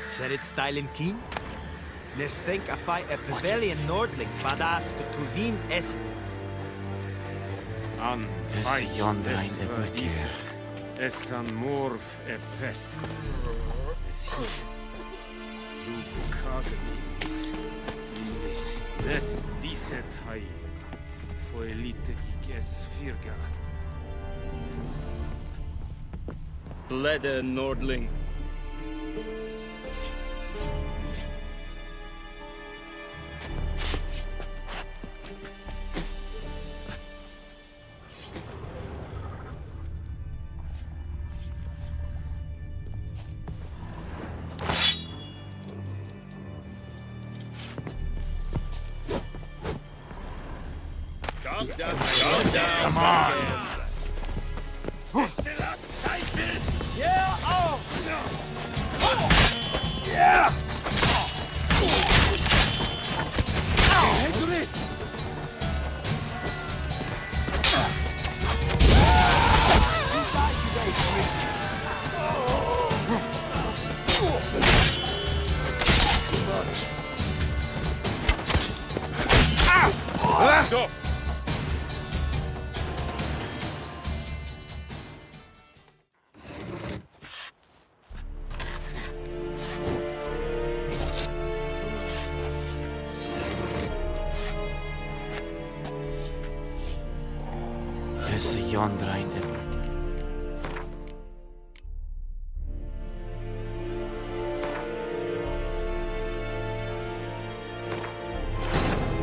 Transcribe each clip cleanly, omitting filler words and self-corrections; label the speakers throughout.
Speaker 1: Serit stylen keen? Nestenk afai e pavilion nordling badas kutuvin es.
Speaker 2: An fai es verdiset. Es an morv e pest. Es hit. Du kagenis. Innis. Des diset hai. Foelite giges virgach. Blede Nordling.
Speaker 3: Come on!
Speaker 1: Yeah, oh!
Speaker 3: Yeah!
Speaker 2: Stop!
Speaker 3: Esse Jondrain Epic.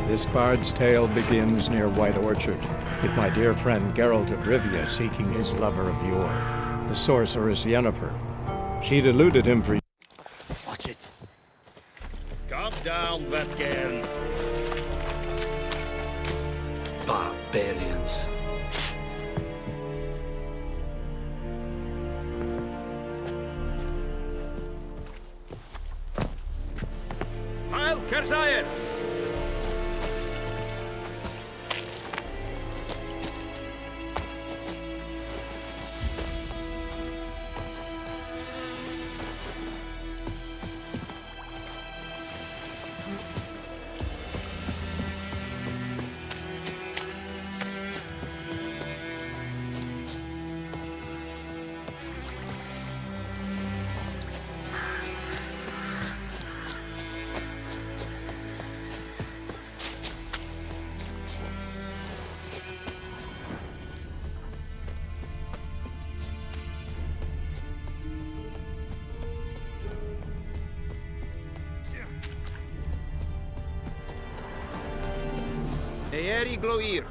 Speaker 4: This bard's tale begins near White Orchard, with my dear friend Geralt of Rivia seeking his lover of yore, the sorceress Yennefer. She'd eluded him for...
Speaker 1: Watch it.
Speaker 2: Calm down, that girl.
Speaker 1: Barbarians.
Speaker 2: Heil Kerzayer! Eeri Gloir.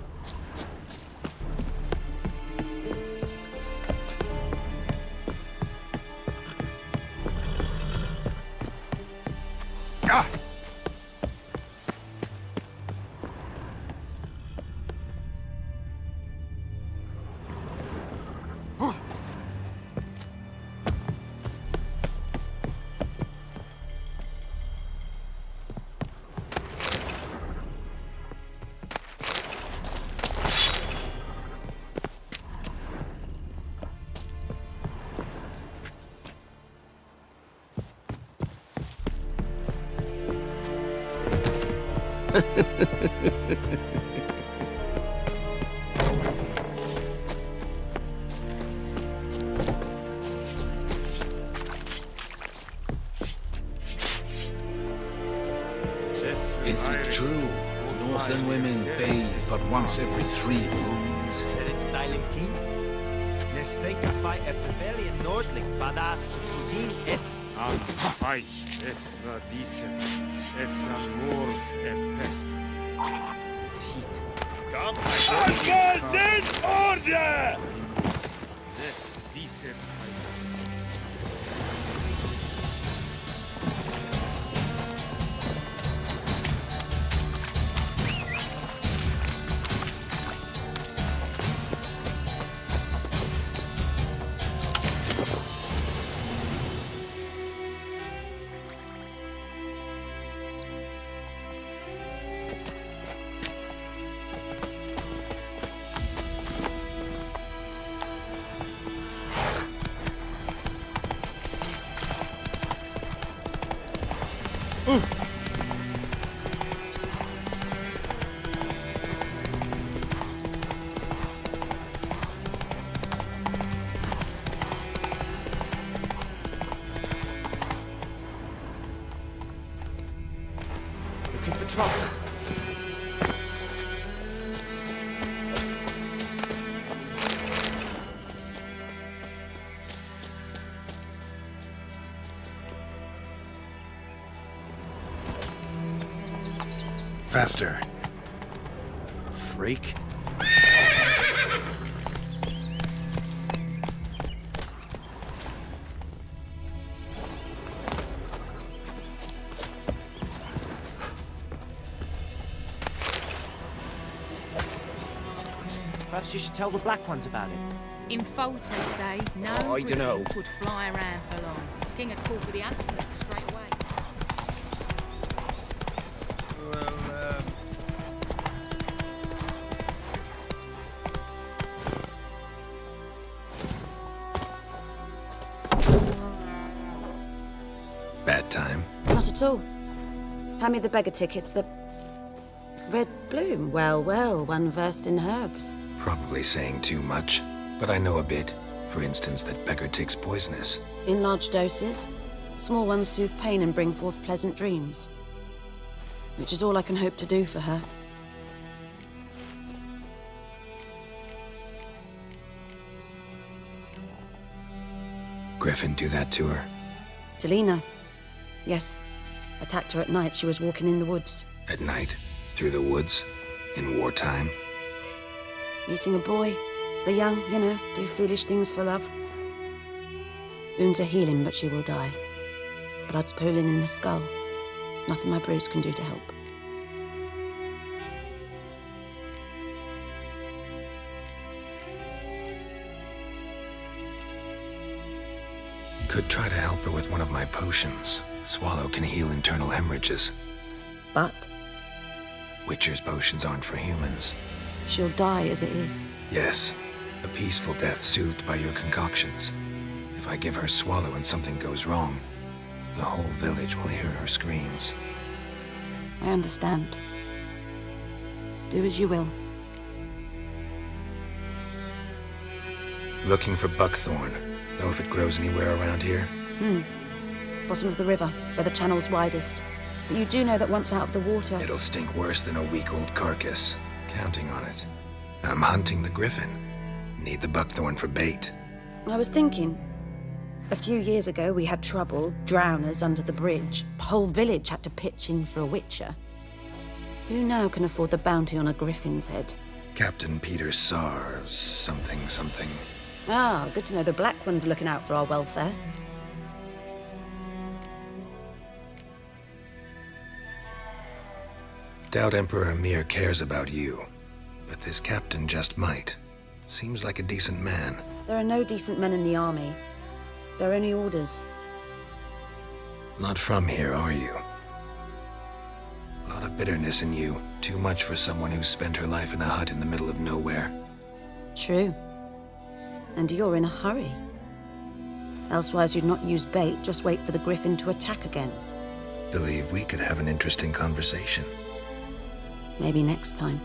Speaker 5: Is it true? Northern women bathe but once every 3 moons.
Speaker 1: Serit stylen keen? Nestenk afai e pavilion nordling badas kutuvin es.
Speaker 2: An fai es verdiset. Es an morv e pest. Es hit. Calm down.
Speaker 3: In order!
Speaker 2: Des diset hai.
Speaker 1: Looking for trouble?
Speaker 5: Faster.
Speaker 1: Freak. Perhaps you should tell the Black Ones about it.
Speaker 6: In Folter's day, no
Speaker 1: Oh, I dunno.
Speaker 6: Briton could fly around for long. King had called for the huntsman straight away.
Speaker 5: Bad time.
Speaker 7: Not at all. Hand me the beggar tickets, the... Red bloom. Well, well, one versed in herbs.
Speaker 5: Probably saying too much, but I know a bit. For instance, that beggar tick's poisonous.
Speaker 7: In large doses. Small ones soothe pain and bring forth pleasant dreams. Which is all I can hope to do for her.
Speaker 5: Griffin do that to her?
Speaker 7: Delina. Yes. Attacked her at night. She was walking in the woods.
Speaker 5: At night? Through the woods? In wartime?
Speaker 7: Meeting a boy. The young, you know, do foolish things for love. Wounds are healing, but she will die. Blood's pooling in her skull. Nothing my bruise can do to help.
Speaker 5: Could try to help her with one of my potions. Swallow can heal internal hemorrhages.
Speaker 7: But
Speaker 5: Witcher's potions aren't for humans.
Speaker 7: she'll die as it is.
Speaker 5: Yes, a peaceful death soothed by your concoctions. If I give her Swallow and something goes wrong, the whole village will hear her screams.
Speaker 7: I understand. Do as you will.
Speaker 5: Looking for buckthorn. Know if it grows anywhere around here?
Speaker 7: Bottom of the river, where the channel's widest. But you do know that once out of the water...
Speaker 5: It'll stink worse than a week-old carcass. Counting on it. I'm hunting the griffin. Need the buckthorn for bait.
Speaker 7: I was thinking... A few years ago, we had trouble, drowners under the bridge. Whole village had to pitch in for a witcher. Who now can afford the bounty on a griffin's head?
Speaker 5: Captain Peter Sar, something.
Speaker 7: Ah, good to know the Black One's looking out for our welfare.
Speaker 5: Doubt Emperor Emir cares about you. But this captain just might. Seems like a decent man.
Speaker 7: There are no decent men in the army. They're only orders.
Speaker 5: Not from here, are you? A lot of bitterness in you. Too much for someone who spent her life in a hut in the middle of nowhere.
Speaker 7: True. And you're in a hurry. Elsewise you'd not use bait, just wait for the griffin to attack again.
Speaker 5: Believe we could have an interesting conversation.
Speaker 7: Maybe next time.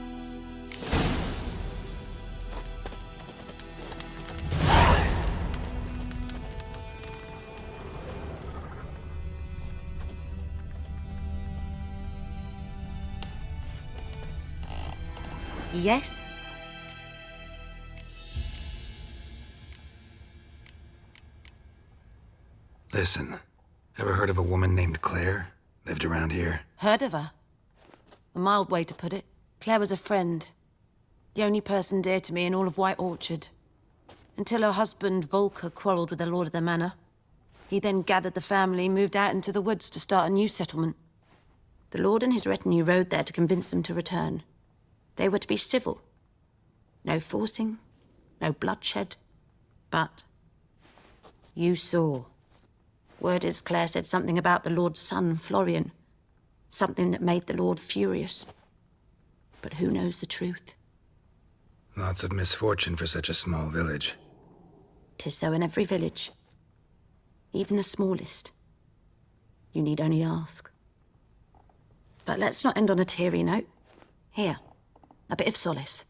Speaker 7: Yes?
Speaker 5: Listen, ever heard of a woman named Claire? Lived around here?
Speaker 7: Heard of her? A mild way to put it. Claire was a friend. The only person dear to me in all of White Orchard. Until her husband, Volker, quarreled with the lord of the manor. He then gathered the family, moved out into the woods to start a new settlement. The lord and his retinue rode there to convince them to return. They were to be civil. No forcing, no bloodshed. But you saw. Word is Claire said something about the lord's son, Florian. Something that made the lord furious. But who knows the truth?
Speaker 5: Lots of misfortune for such a small village.
Speaker 7: 'Tis so in every village. Even the smallest. You need only ask. But let's not end on a teary note. Here, a bit of solace.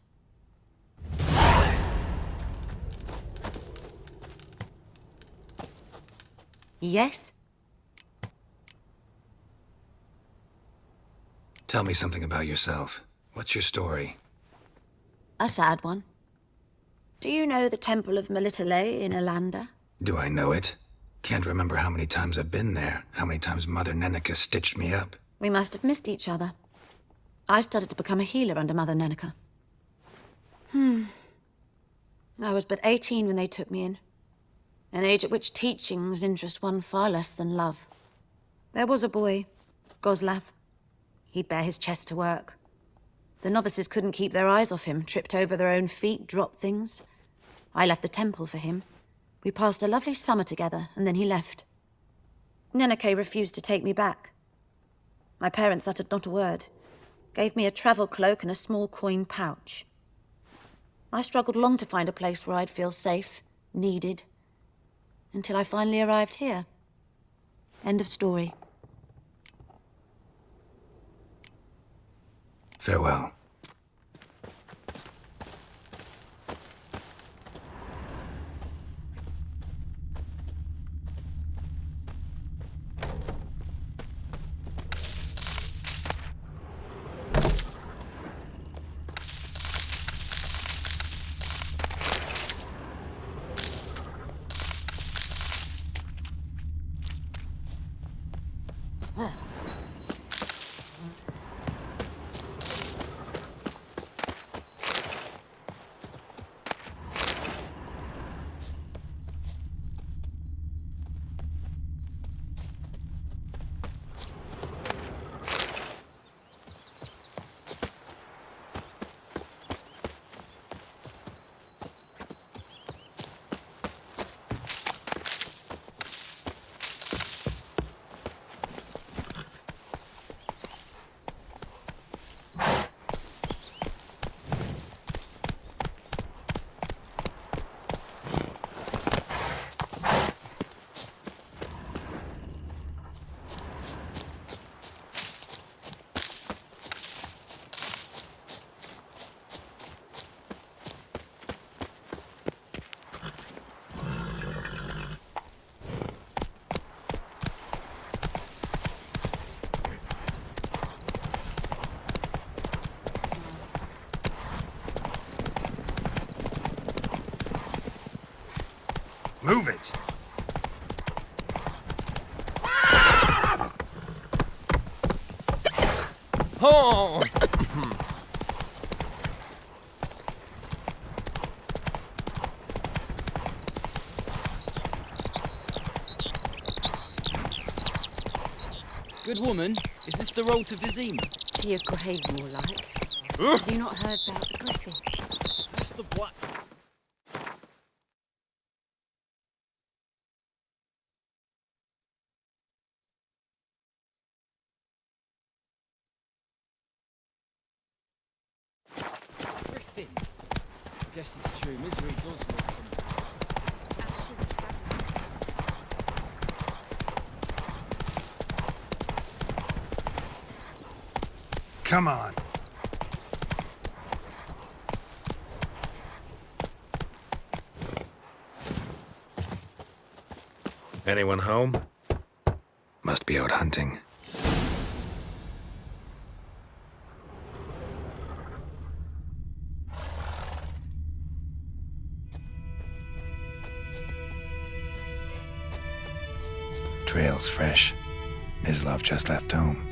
Speaker 7: Yes?
Speaker 5: Tell me something about yourself. What's your story?
Speaker 7: A sad one. Do you know the Temple of Melitele in Alanda?
Speaker 5: Do I know it? Can't remember how many times I've been there, how many times Mother Neneka stitched me up.
Speaker 7: We must have missed each other. I started to become a healer under Mother Neneka. I was but 18 when they took me in. An age at which teachings interest one far less than love. There was a boy, Goslav. He'd bare his chest to work. The novices couldn't keep their eyes off him, tripped over their own feet, dropped things. I left the temple for him. We passed a lovely summer together, and then he left. Neneke refused to take me back. My parents uttered not a word. Gave me a travel cloak and a small coin pouch. I struggled long to find a place where I'd feel safe, needed, until I finally arrived here. End of story.
Speaker 5: Farewell. Move it!
Speaker 2: Oh!
Speaker 3: Good woman, is this the road to Vizima?
Speaker 6: To your grave, more like. Have you not heard about the griffin?
Speaker 3: That's the black... Griffin. Guess it's true, misery does look come.
Speaker 5: Come on. Anyone home? Must be out hunting. Trail's fresh. Mislav just left home.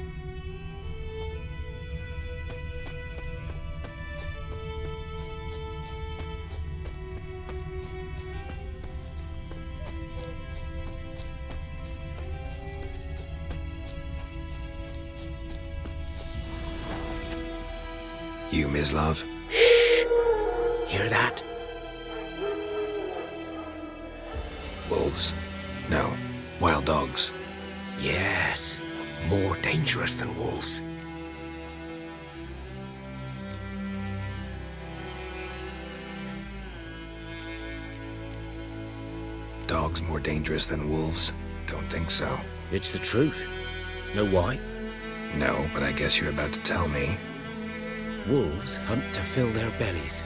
Speaker 5: You, Mislav? Shh! Hear that? Wolves? No. Wild dogs. Yes. More dangerous than wolves. Dogs more dangerous than wolves? Don't think so.
Speaker 3: It's the truth. Know why?
Speaker 5: No, but I guess you're about to tell me.
Speaker 8: Wolves hunt to fill their bellies.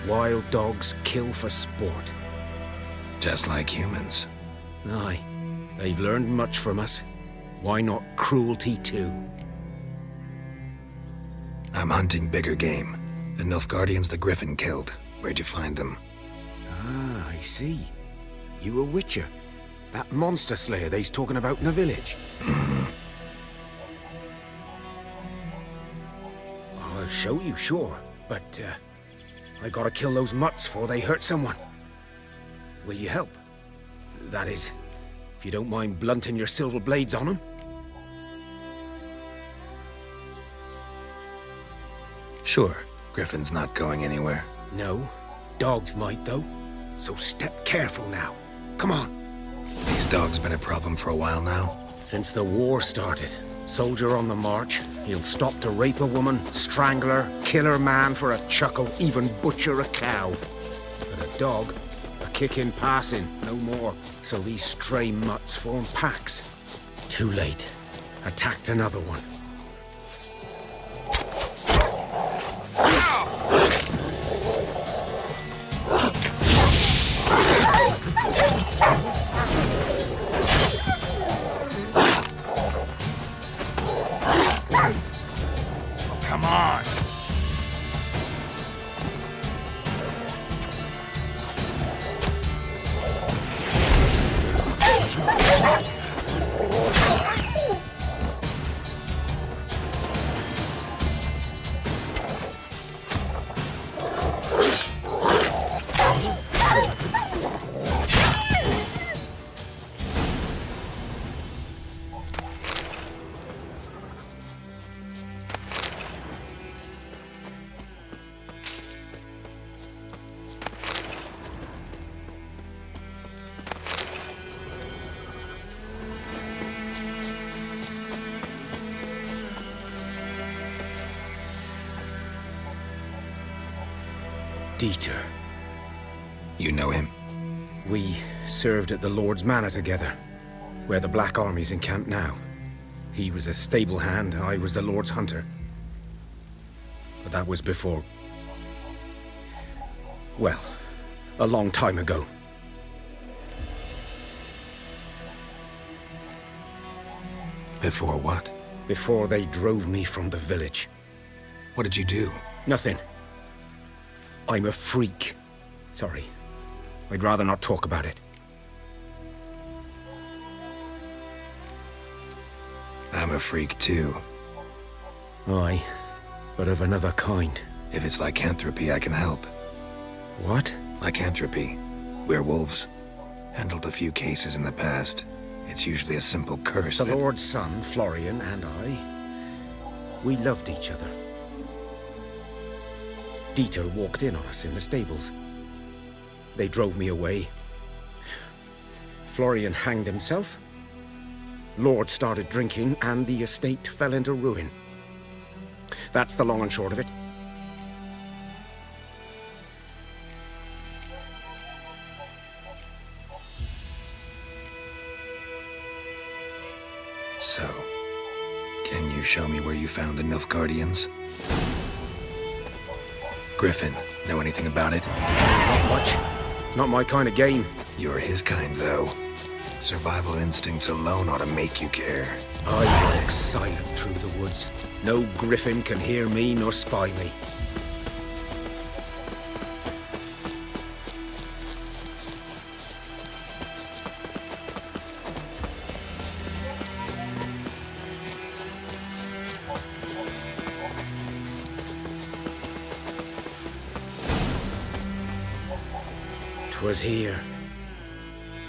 Speaker 8: Wild dogs kill for sport.
Speaker 5: Just like humans.
Speaker 8: Aye, they've learned much from us. Why not cruelty too?
Speaker 5: I'm hunting bigger game. The Nilfgaardians the Griffin killed. Where'd you find them?
Speaker 8: Ah, I see. You a witcher. That monster slayer they's talking about in the village. I'll show you, sure. But, I gotta kill those mutts before they hurt someone. Will you help? That is, if you don't mind blunting your silver blades on them.
Speaker 5: Sure. Griffin's not going anywhere.
Speaker 8: No. Dogs might, though. So step careful now. Come on.
Speaker 5: These dogs been a problem for a while now.
Speaker 8: Since the war started. Soldier on the march. He'll stop to rape a woman, strangle her, kill her man for a chuckle, even butcher a cow. But a dog, a kick in passing, no more. So these stray mutts form packs. Too late. Attacked another one.
Speaker 2: Come on!
Speaker 8: Dieter.
Speaker 5: You know him?
Speaker 8: We served at the Lord's Manor together, where the Black Army's encamped now. He was a stable hand, I was the Lord's hunter. But that was before... well, a long time ago.
Speaker 5: Before what?
Speaker 8: Before they drove me from the village.
Speaker 5: What did you do?
Speaker 8: Nothing. I'm a freak. Sorry. I'd rather not talk about it.
Speaker 5: I'm a freak too.
Speaker 8: Aye, but of another kind.
Speaker 5: If it's lycanthropy, I can help.
Speaker 8: What?
Speaker 5: Lycanthropy. Werewolves. Handled a few cases in the past. It's usually a simple curse
Speaker 8: The
Speaker 5: that...
Speaker 8: Lord's son, Florian, and I, we loved each other. Dieter walked in on us in the stables. They drove me away. Florian hanged himself. Lord started drinking, and the estate fell into ruin. That's the long and short of it.
Speaker 5: So, can you show me where you found the Nilfgaardians? Griffin, know anything about it?
Speaker 8: Not much. It's not my kind of game.
Speaker 5: You're his kind, though. Survival instincts alone ought to make you care.
Speaker 8: I walk silent through the woods. No griffin can hear me nor spy me. Was here.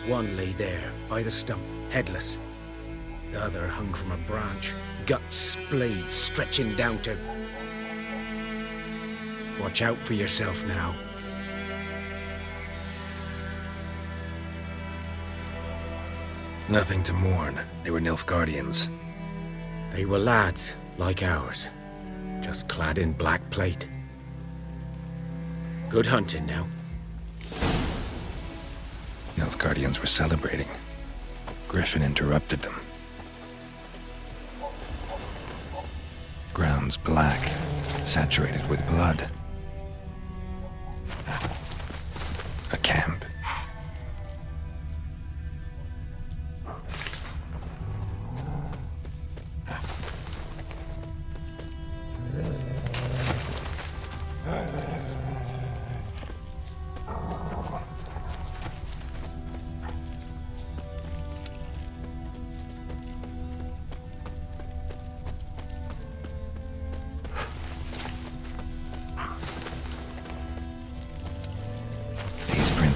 Speaker 8: One lay there, by the stump, headless. The other hung from a branch, guts splayed, stretching down to... Watch out for yourself now.
Speaker 5: Nothing to mourn. They were Nilfgaardians.
Speaker 8: They were lads, like ours, just clad in black plate. Good hunting now.
Speaker 5: Nilfgaardians were celebrating. Griffin interrupted them. bones black, saturated with blood. A camp.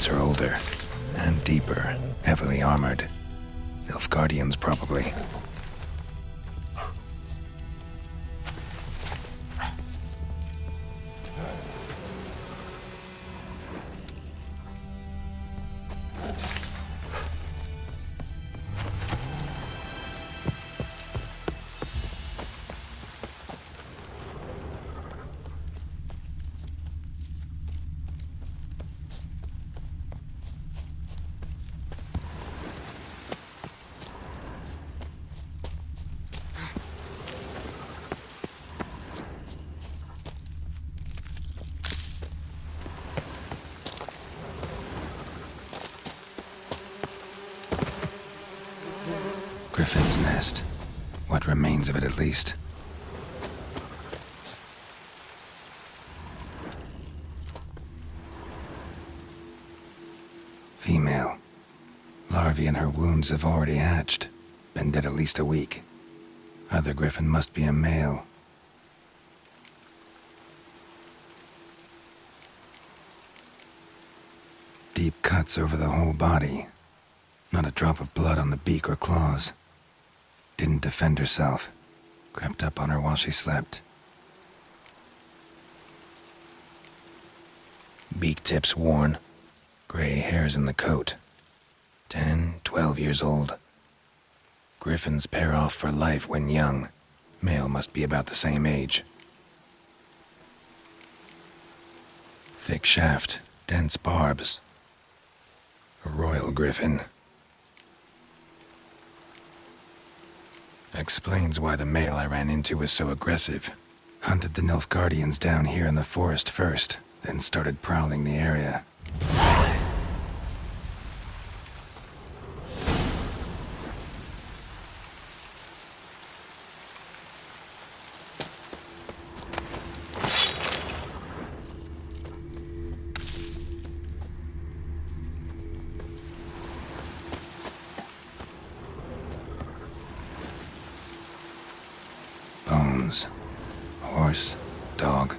Speaker 5: Are older and deeper, heavily armored. Nilfgaardians, probably. Griffin's nest. What remains of it, at least. Female. Larvae in her wounds have already hatched. Been dead at least a week. Other griffin must be a male. Deep cuts over the whole body. Not a drop of blood on the beak or claws. Didn't defend herself. Crept up on her while she slept. Beak tips worn. Gray hairs in the coat. 10, 12 years old. Griffins pair off for life when young. Male must be about the same age. Thick shaft, dense barbs. A royal griffin. Explains why the male I ran into was so aggressive. Hunted the Nilfgaardians down here in the forest first, then started prowling the area. Bones. Horse, dog,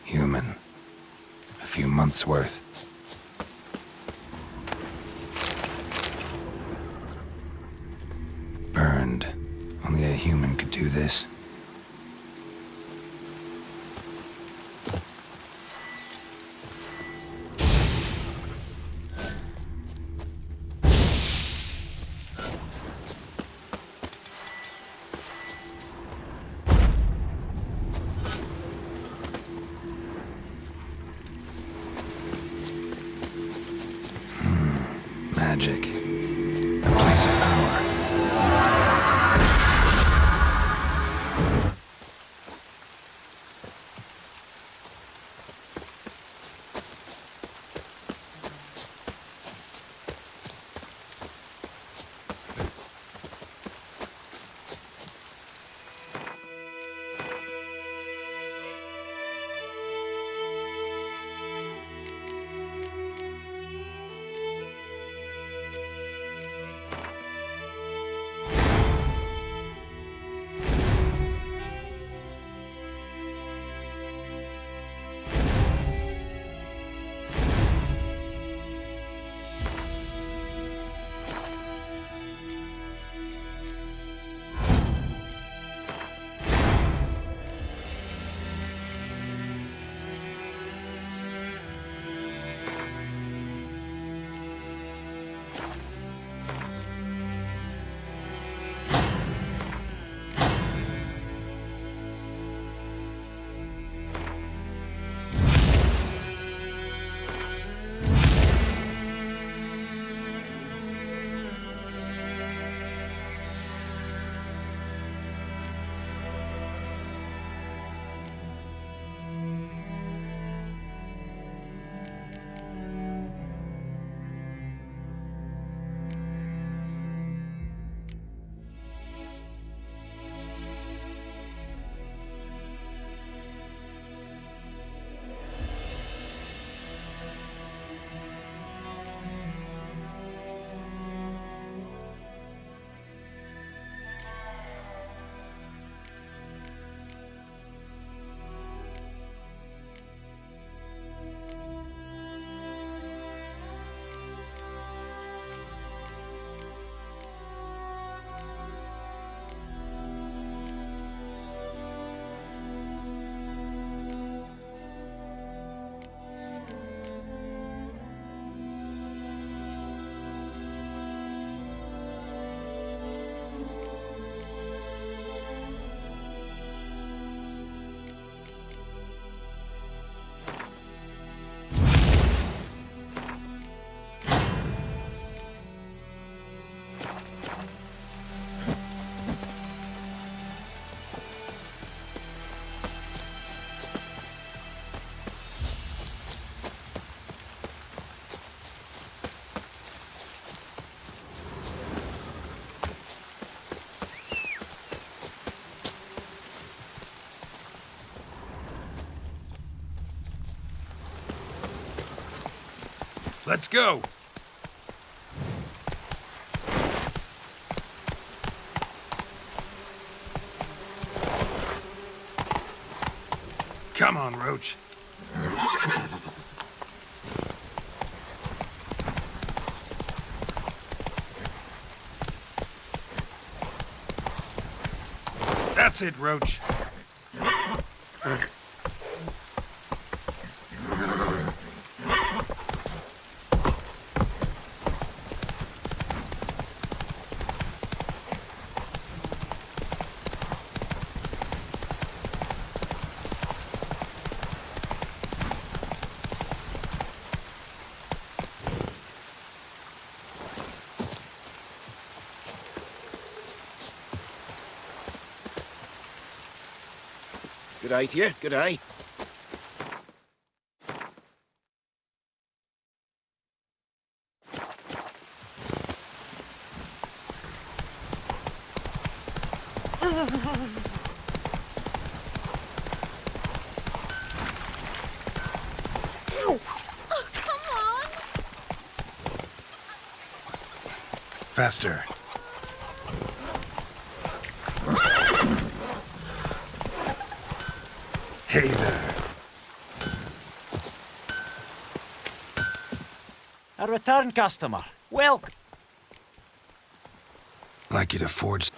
Speaker 5: human. A few months' worth. Burned. Only a human could do this. Magic. A place of power.
Speaker 2: Let's go. Come on, Roach. That's it, Roach.
Speaker 8: Good day to you, good day.
Speaker 2: Faster. Hey there.
Speaker 1: A return customer. Welcome.
Speaker 2: Like you to forge.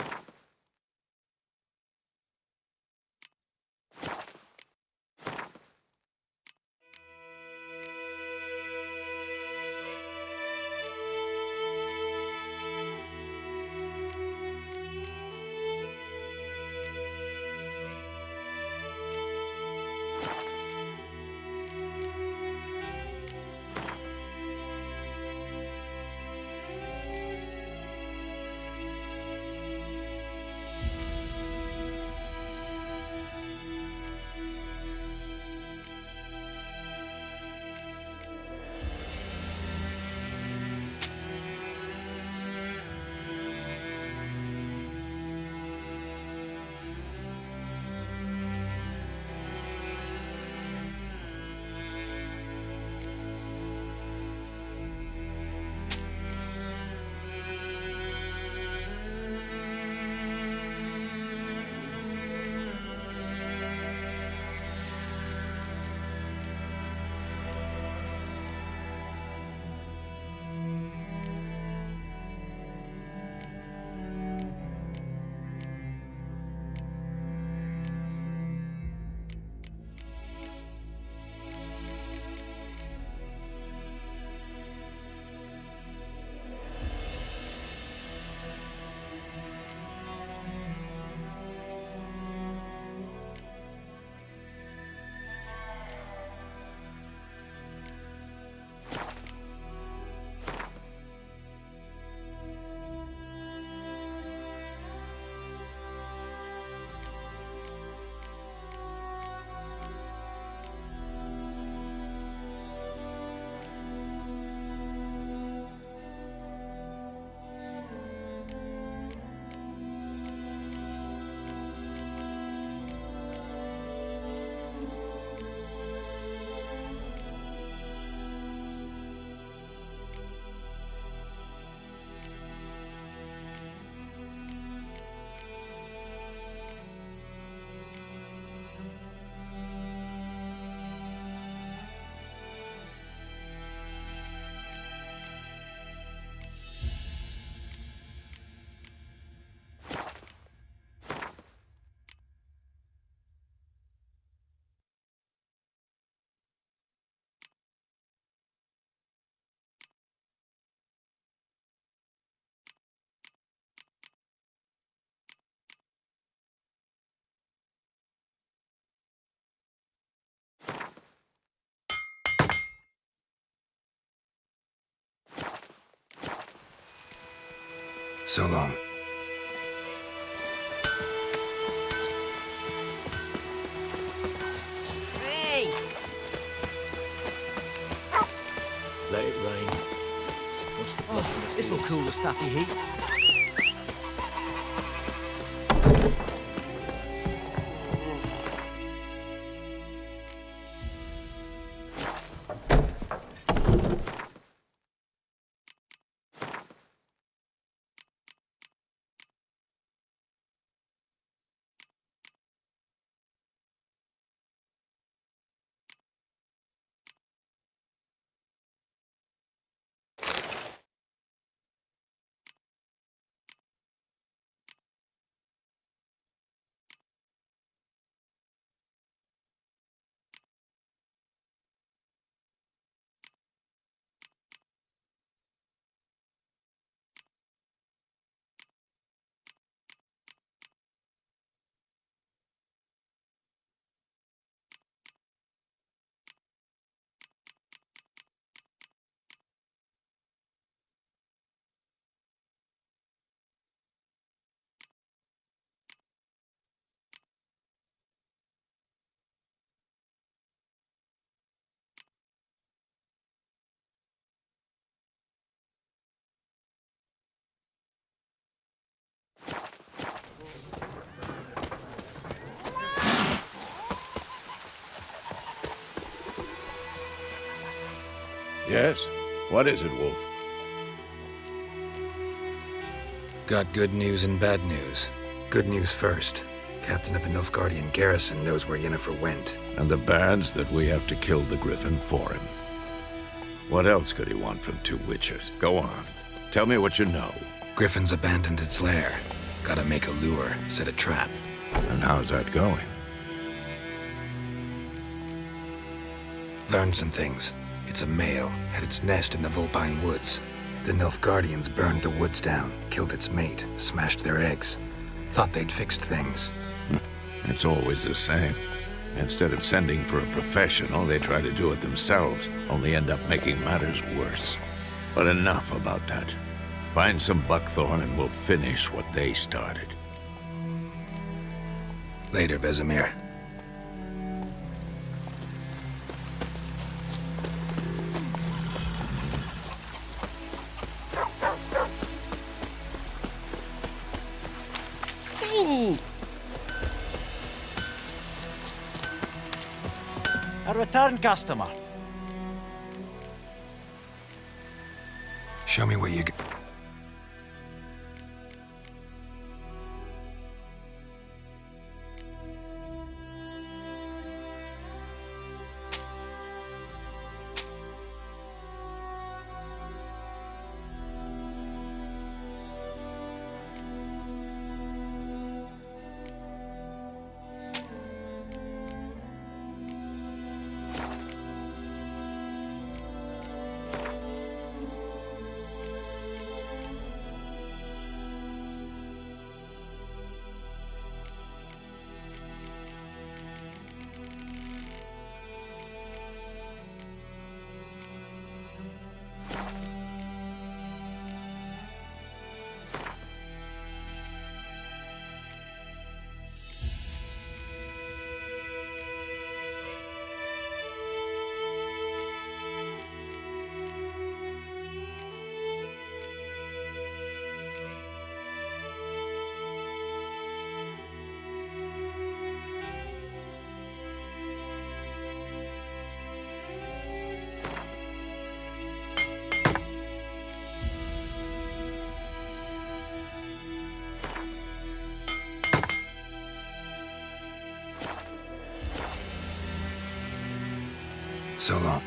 Speaker 2: So long.
Speaker 1: Hey!
Speaker 3: Let it rain. What's the bluff in the
Speaker 1: This'll
Speaker 3: field?
Speaker 1: cool the stuffy heat.
Speaker 9: Yes? What is it, Wolf?
Speaker 5: Got good news and bad news. Good news first. Captain of the Nilfgaardian garrison knows where Yennefer went.
Speaker 9: And the bad's that we have to kill the Griffin for him. What else could he want from two witches? Go on. Tell me what you know.
Speaker 5: Griffin's abandoned its lair. Gotta make a lure, set a trap.
Speaker 9: And how's that going?
Speaker 5: Learned some things. It's a male, had its nest in the Vulpine Woods. The Nilfgaardians burned the woods down, killed its mate, smashed their eggs. Thought they'd fixed things.
Speaker 9: It's always the same. Instead of sending for a professional, they try to do it themselves, only end up making matters worse. But enough about that. Find some buckthorn and we'll finish what they started.
Speaker 5: Later, Vesemir.
Speaker 1: A return customer.
Speaker 5: Show me what you got. So long.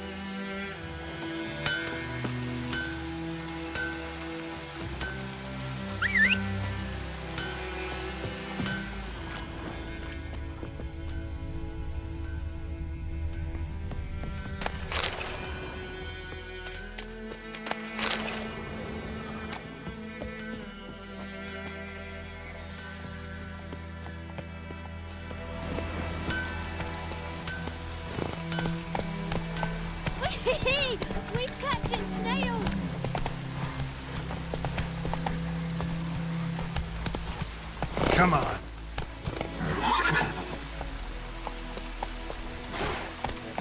Speaker 6: He's catching snails!
Speaker 2: Come on.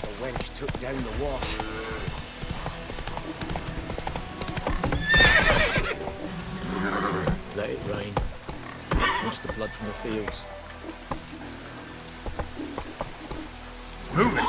Speaker 8: The wench took down the wash.
Speaker 3: Let it rain. Wash the blood from the fields.
Speaker 2: Move it.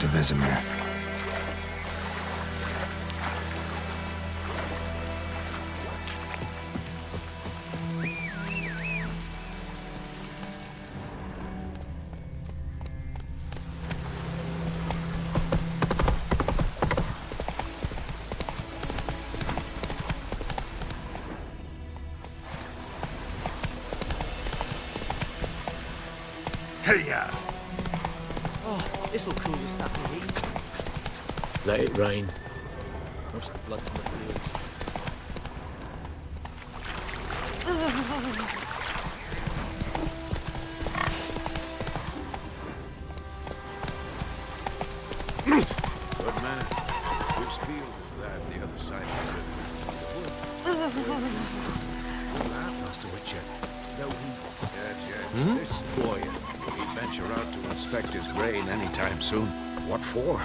Speaker 5: to Vizimir.
Speaker 2: Hey, ya!
Speaker 3: Oh, this'll cool the stuff in heat.
Speaker 10: Let it rain.
Speaker 3: Most of the blood from the field.
Speaker 9: Good man. Which field is that the other side of the river?
Speaker 8: Master Witcher.
Speaker 9: Yes. This boy, will he venture out to inspect his grain anytime soon?
Speaker 8: What for?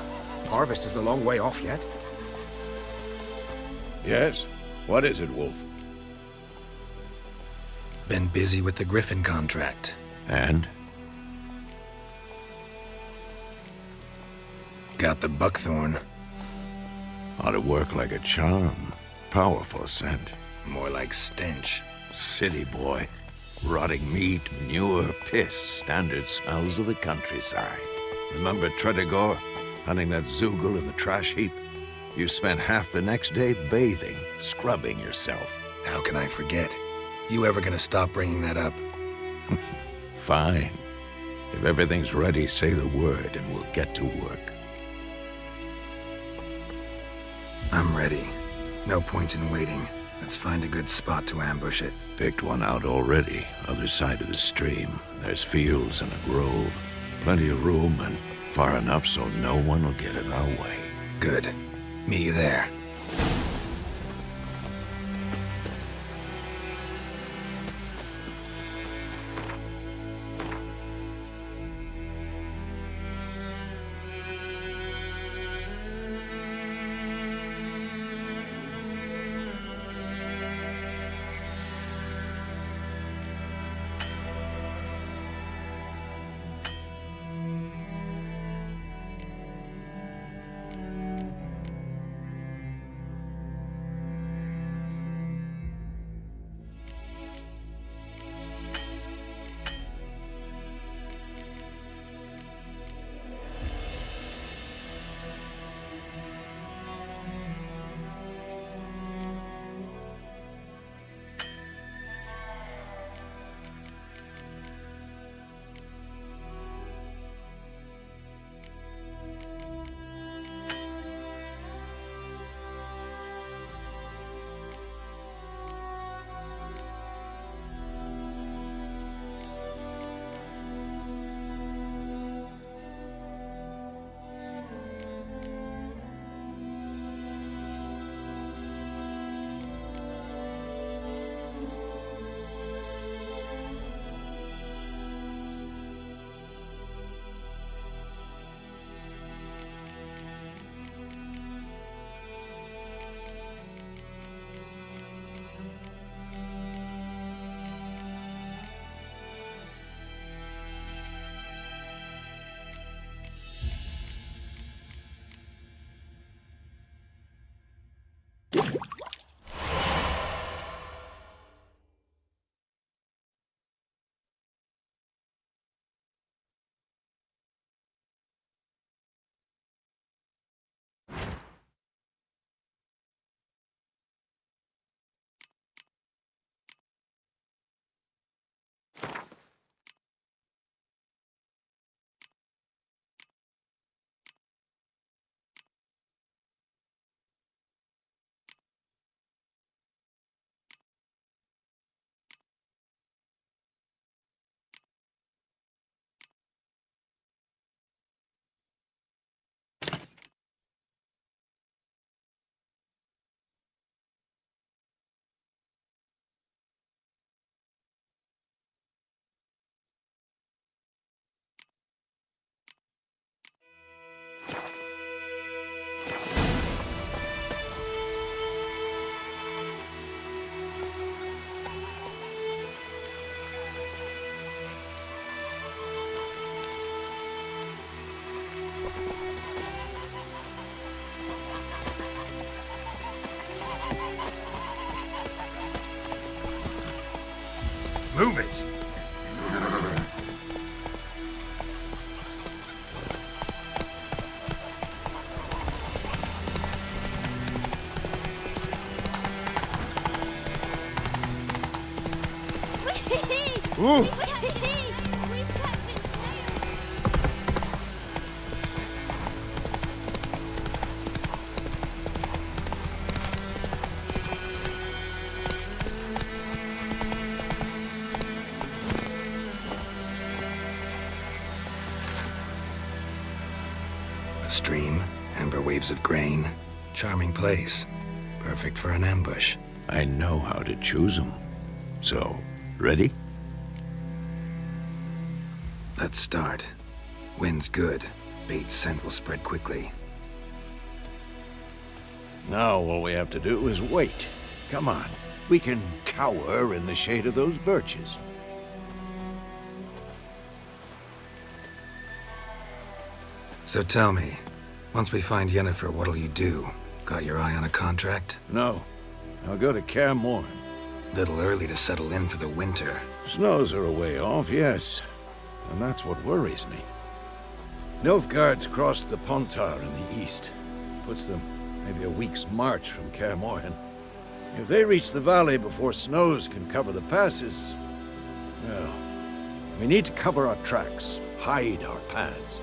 Speaker 8: Harvest is a long way off yet.
Speaker 9: Yes. What is it, Wolf?
Speaker 5: Been busy with the Griffin contract.
Speaker 9: And?
Speaker 5: Got the buckthorn.
Speaker 9: Ought to work like a charm. Powerful scent.
Speaker 5: More like stench.
Speaker 9: City boy. Rotting meat, manure, piss, standard smells of the countryside. Remember Tredegor? Hunting that Zoogle in the trash heap? You spent half the next day bathing, scrubbing yourself.
Speaker 5: How can I forget? You ever gonna stop bringing that up?
Speaker 9: Fine. If everything's ready, say the word and we'll get to work.
Speaker 5: I'm ready. No point in waiting. Let's find a good spot to ambush it.
Speaker 9: Picked one out already, other side of the stream. There's fields and a grove. Plenty of room and far enough so no one will get in our way.
Speaker 5: Good. Meet you there.
Speaker 2: Move it! Ooh!
Speaker 5: A stream, amber waves of grain. Charming place. Perfect for an ambush.
Speaker 9: I know how to choose them. So, ready?
Speaker 5: Let's start. Wind's good. Bait's scent will spread quickly.
Speaker 9: Now all we have to do is wait. Come on. We can cower in the shade of those birches.
Speaker 5: So tell me, once we find Yennefer, what'll you do? Got your eye on a contract?
Speaker 9: No. I'll go to Kaer Morhen.
Speaker 5: Little early to settle in for the winter.
Speaker 9: Snows are a way off, yes. And that's what worries me. Nilfgaard's crossed the Pontar in the east. Puts them maybe a week's march from Kaer Morhen. If they reach the valley before snows can cover the passes, well, we need to cover our tracks, hide our paths.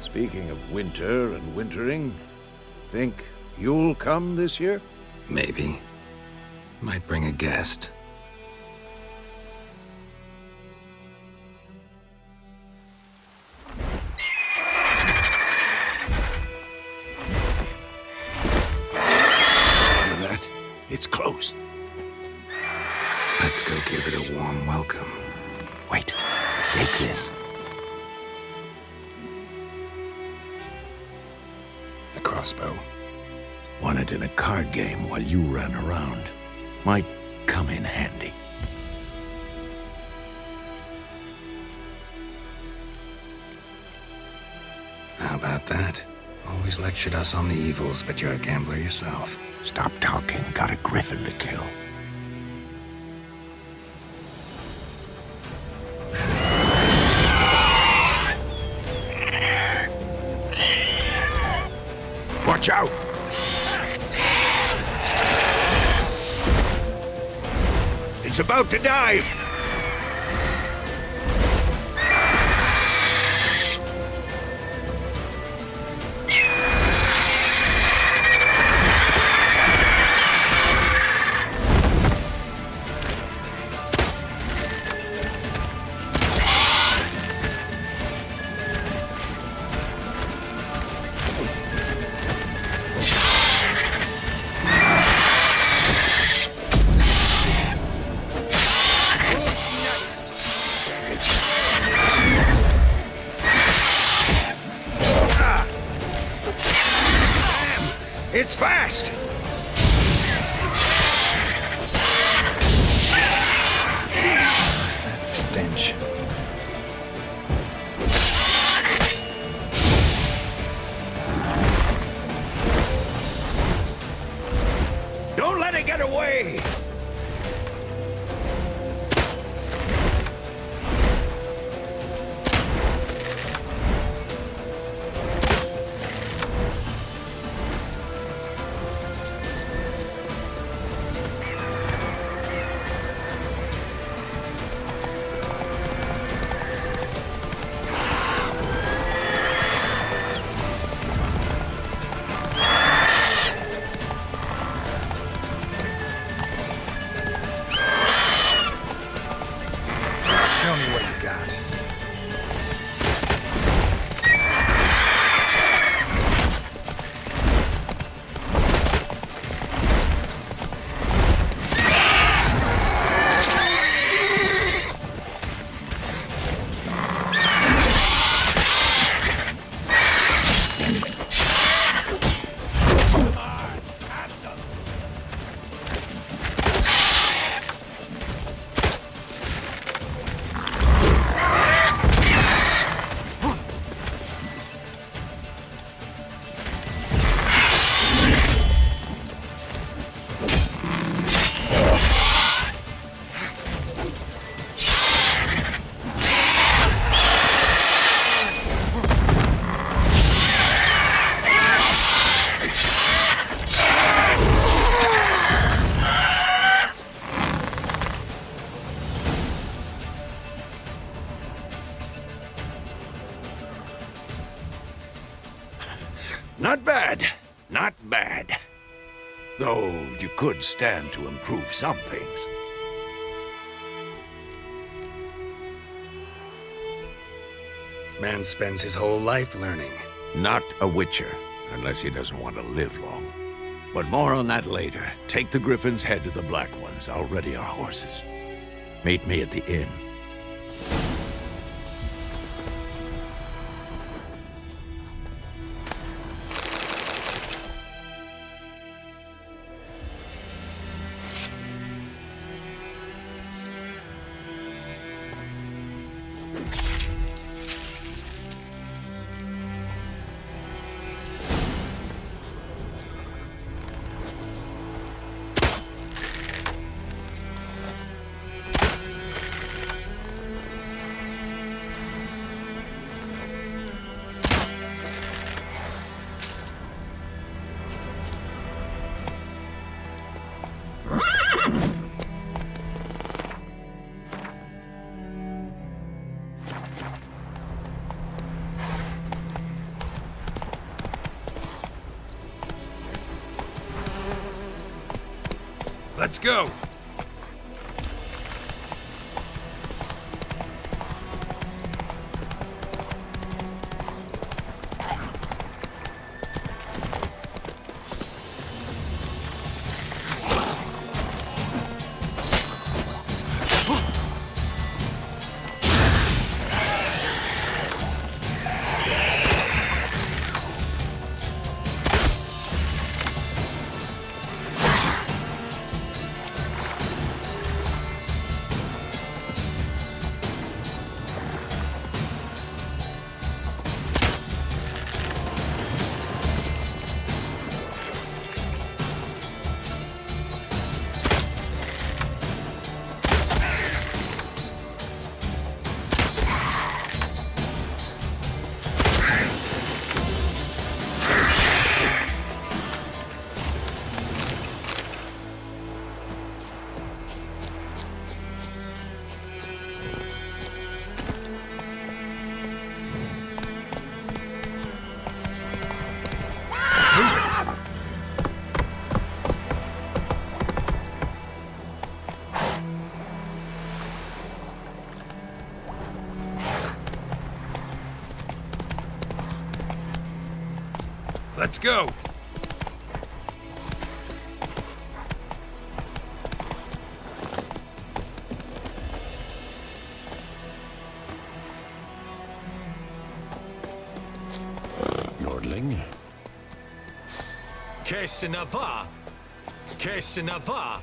Speaker 9: Speaking of winter and wintering, think you'll come this year?
Speaker 5: Maybe. Might bring a guest.
Speaker 9: Hear that? It's close.
Speaker 5: Let's go give it a warm welcome.
Speaker 9: Wait, take this.
Speaker 5: A crossbow.
Speaker 9: Won it in a card game while you ran around. Might come in handy.
Speaker 5: How about that? Always lectured us on the evils, but you're a gambler yourself.
Speaker 9: Stop talking. Got a griffin to kill. Watch out! It's about to dive! It's fast!
Speaker 5: That stench.
Speaker 9: Don't let it get away!
Speaker 2: Show me what you got.
Speaker 9: Not bad. Not bad. Though you could stand to improve some things.
Speaker 8: Man spends his whole life learning.
Speaker 9: Not a witcher, unless he doesn't want to live long. But more on that later. Take the Griffin's head to the Black Ones. I'll ready our horses. Meet me at the inn. Let's go! Let's go!
Speaker 1: Qu'est-ce que ça va? Qu'est-ce que ça va?